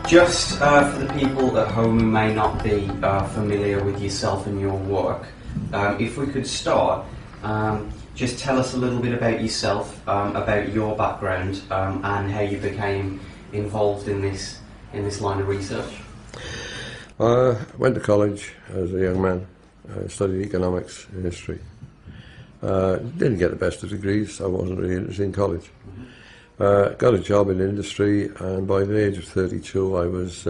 Just for the people at home who may not be familiar with yourself and your work, if we could start, just tell us a little bit about yourself, about your background, and how you became involved in this line of research. I went to college as a young man. I studied economics and history. Didn't get the best of degrees. I wasn't really interested in college. Got a job in industry, and by the age of 32 I was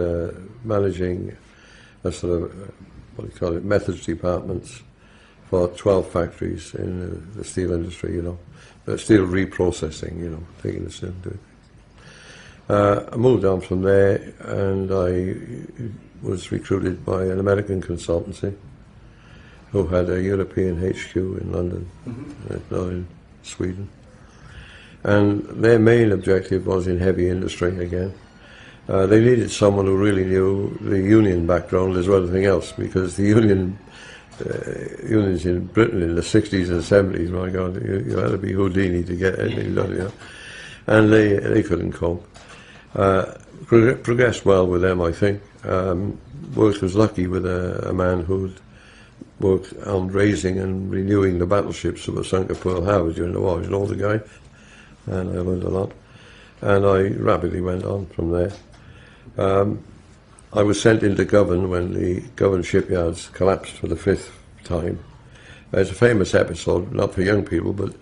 managing a sort of methods departments for 12 factories in the steel industry, steel reprocessing, taking the steel and doing it. I moved on from there, and I was recruited by an American consultancy who had a European HQ in London, not in Sweden. And their main objective was in heavy industry again. They needed someone who really knew the union background as well as anything else, because the unions in Britain in the 60s and 70s, my God, you had to be Houdini to get anything done, And they couldn't cope. Progressed well with them, I think. Was lucky with a man who'd worked on raising and renewing the battleships that were sunk at Pearl Harbor during the war. He was an older guy, and I learned a lot. And I rapidly went on from there. I was sent into Govan when the Govan shipyards collapsed for the 5th time. It's a famous episode, not for young people, but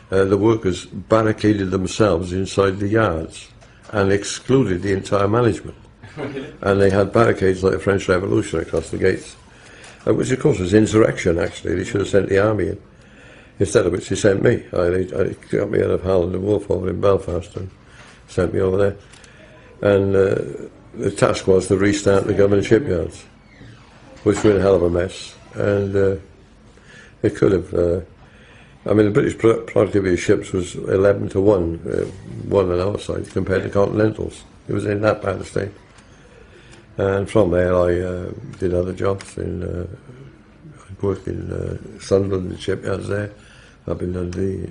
the workers barricaded themselves inside the yards and excluded the entire management. And they had barricades like the French Revolution across the gates, which of course was insurrection, actually. They should have sent the army in, instead of which they sent me. They got me out of Harland and Wolff over in Belfast and sent me over there. And the task was to restart the Govan shipyards, which were in a hell of a mess. And it could have... the British productivity of ships was 11 to 1, one on our side, compared to Continentals. It was in that bad a state. And from there I did other jobs. I worked in Sunderland, the shipyards there, up in Dundee,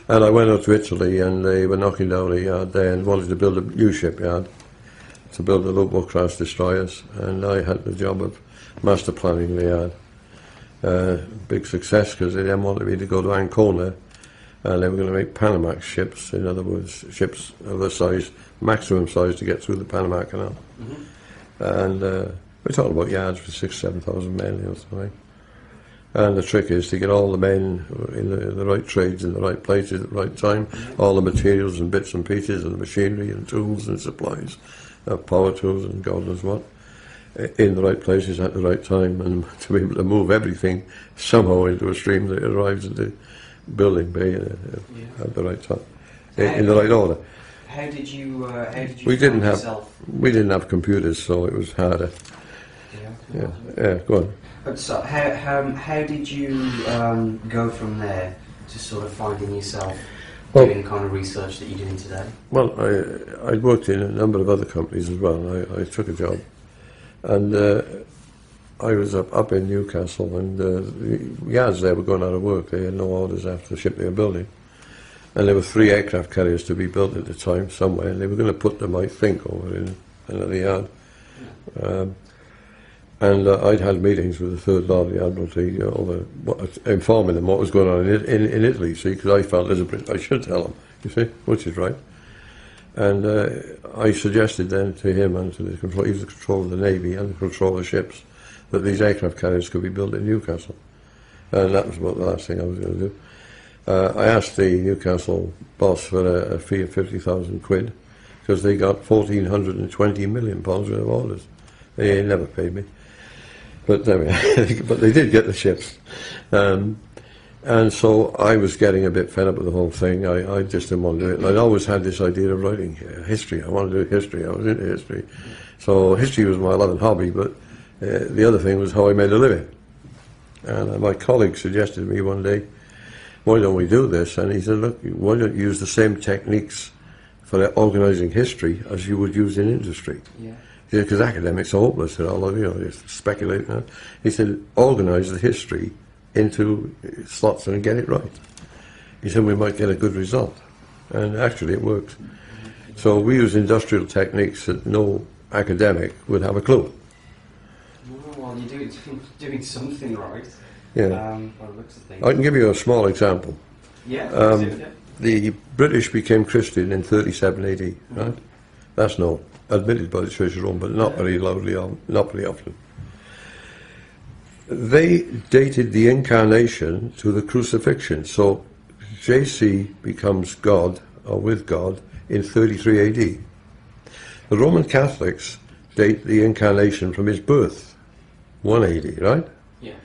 And I went out to Italy, and they were knocking down a yard there and wanted to build a new shipyard, to build the Low-class destroyers, and I had the job of master planning the yard. Big success, because they then wanted me to go to Ancona, and they were going to make Panamax ships, in other words, ships of the size, maximum size to get through the Panama Canal. And we're talking about yards for 6,000-7,000 men or something. And the trick is to get all the men in the right trades, in the right places at the right time, all the materials and bits and pieces and the machinery and tools and supplies, power tools and God knows what, in the right places at the right time, and to be able to move everything somehow into a stream that arrives at the building bay at the right time, in the right order. How did you we didn't have computers, so it was harder. Yeah, go on. But so how did you go from there to sort of finding yourself doing the kind of research that you're doing today? Well, I'd worked in a number of other companies as well. I took a job, and I was up in Newcastle, and the yards there were going out of work. They had no orders after the ship they were building. And there were 3 aircraft carriers to be built at the time somewhere, and they were going to put them, I think, over in another yard. And I'd had meetings with the Third Lord of the Admiralty informing them what was going on in Italy, see, because I felt as a Brit I should tell them, you see, which is right. And I suggested then to him and to the control, he was the control of the Navy and the control of the ships, that these aircraft carriers could be built in Newcastle. And that was about the last thing I was going to do. I asked the Newcastle boss for a fee of 50,000 quid, because they got £1,420 million worth of orders. They never paid me. But anyway, but they did get the ships. And so I was getting a bit fed up with the whole thing. I just didn't want to do it. And I'd always had this idea of writing history. I wanted to do history. I was into history. So history was my love and hobby, but the other thing was how I made a living. And my colleague suggested to me one day, why don't we do this? And he said, look, why don't you use the same techniques for organising history as you would use in industry? Yeah. Because academics are hopeless at all, just speculating. He said, organise the history into slots and get it right. He said, we might get a good result. And actually it worked. So we use industrial techniques that no academic would have a clue. Oh, well, you're doing something right. Yeah. By the looks of things. I can give you a small example. Yeah. Um, The British became Christian in 37 AD, right? That's known, admitted by the Church of Rome, but not very loudly, not very often. They dated the incarnation to the crucifixion. So JC becomes God, or with God, in 33 AD. The Roman Catholics date the incarnation from his birth, 1 AD, right? Yeah.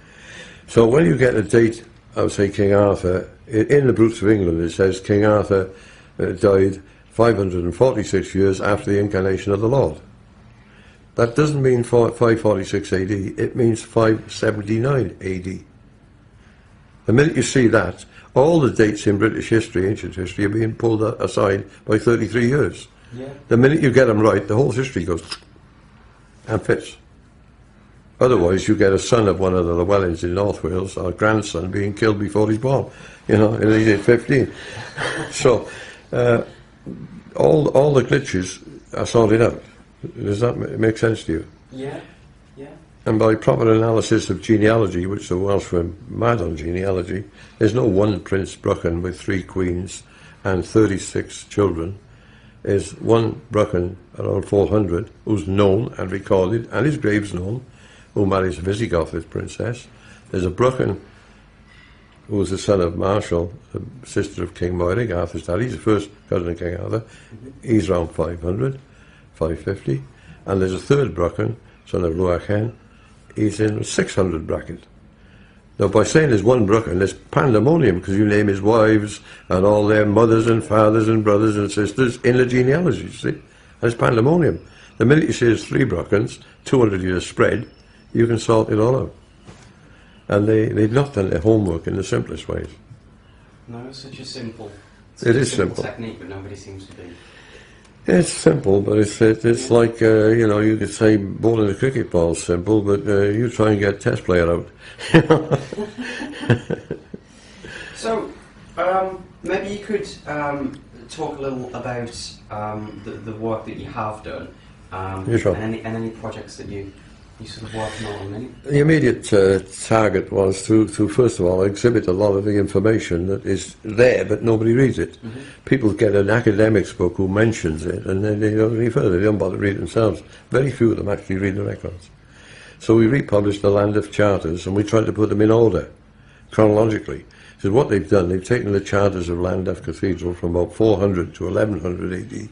So when you get a date of, say, King Arthur, in the Brutes of England it says King Arthur died 546 years after the incarnation of the Lord. That doesn't mean 546 AD, it means 579 AD. The minute you see that, all the dates in British history, ancient history, are being pulled aside by 33 years. Yeah. The minute you get them right, the whole history goes and fits. Otherwise, you get a son of one of the Llewellyns in North Wales, or a grandson, being killed before he's born, you know, and he's 15. So, all the glitches are sorted out. Does that make sense to you? Yeah. Yeah. And by proper analysis of genealogy, which the Welsh were mad on genealogy, there's no one Prince Brychan with 3 queens and 36 children. There's one Brychan, around 400, who's known and recorded, and his grave's known, who marries a Visigothist princess. There's a Brychan who was the son of Marshall, the sister of King Moerig, Arthur's dad. He's the first cousin of King Arthur. He's around 500, 550. And there's a third Brychan, son of Luachen. He's in the 600 bracket. Now, by saying there's one Brychan, there's pandemonium, because you name his wives and all their mothers and fathers and brothers and sisters in the genealogy, you see? And it's pandemonium. The minute you say there's 3 Brychans, 200 years spread, you can sort it all out. And they've not done their homework in the simplest ways. No, it's such a simple. It is simple technique, but nobody seems to be. It's simple, but it's like, you know, you could say bowling a cricket ball's simple, but you try and get a test player out. So, maybe you could talk a little about the work that you have done, Yeah, sure. and any projects that you sort of working on. The immediate target was to first of all exhibit a lot of the information that is there but nobody reads it. Mm-hmm. People get an academic's book who mentions it and then they don't read further, they don't bother to read it themselves. Very few of them actually read the records. So we republished the Llandaff Charters and we tried to put them in order, chronologically. So what they've done, they've taken the charters of Llandaff Cathedral from about 400 to 1100 AD,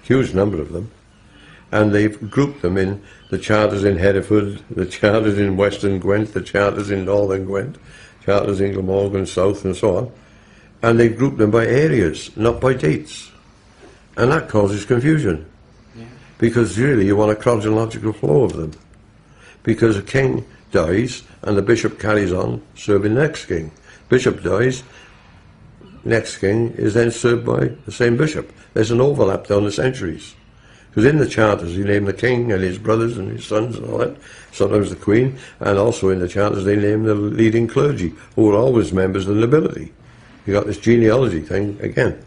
huge number of them, and they've grouped them in the charters in Hereford, the charters in Western Gwent, the charters in Northern Gwent, charters in Glamorgan South and so on, and they've grouped them by areas, not by dates. And that causes confusion, because really you want a chronological flow of them. Because a king dies and the bishop carries on serving the next king. Bishop dies, next king is then served by the same bishop. There's an overlap down the centuries. Because in the charters you name the king and his brothers and his sons and all that, sometimes the queen, and also in the charters they name the leading clergy, who are always members of the nobility. You got this genealogy thing again.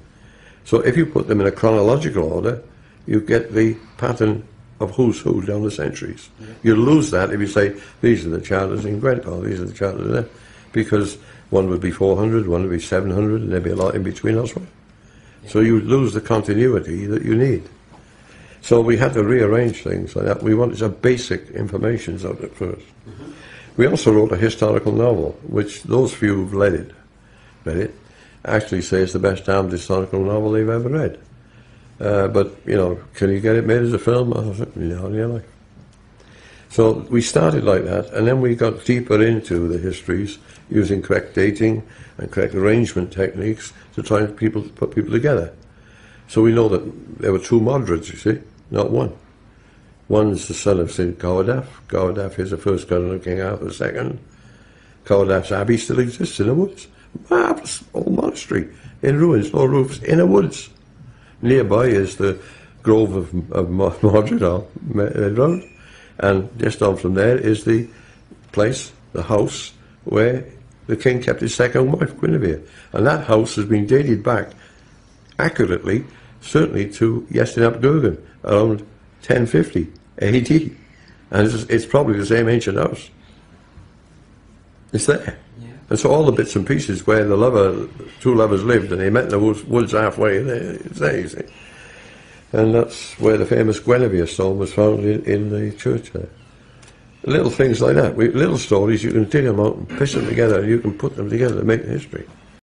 So if you put them in a chronological order, you get the pattern of who's who down the centuries. Yeah. You lose that if you say, these are the charters in Gwent, or these are the charters there, because one would be 400, one would be 700, and there'd be a lot in between elsewhere. Yeah. So you lose the continuity that you need. So we had to rearrange things like that. We wanted some basic information out at first. Mm-hmm. We also wrote a historical novel, which those few who've read it, actually say it's the best damned historical novel they've ever read. But, you know, can you get it made as a film? No, really. So we started like that, and then we got deeper into the histories using correct dating and correct arrangement techniques to try and put people together. So we know that there were 2 moderates, you see, not one. One's the son of St. Cordaff. Cordaff is the first cousin of King Arthur II. Cordaff's Abbey still exists in the woods. Marvellous old monastery in ruins, no roofs, in the woods. Nearby is the grove of Mordred Road, and just on from there is the place, the house, where the king kept his second wife, Guinevere. And that house has been dated back accurately certainly to Iestyn ap Gwragedd around 1050 AD. And it's probably the same ancient house. It's there. Yeah. And so all the bits and pieces where the two lovers lived and they met in the woods halfway, it's there, you see. And that's where the famous Guinevere stone was found in the church there. Little things like that, little stories, you can dig them out and piece them together and you can put them together to make the history.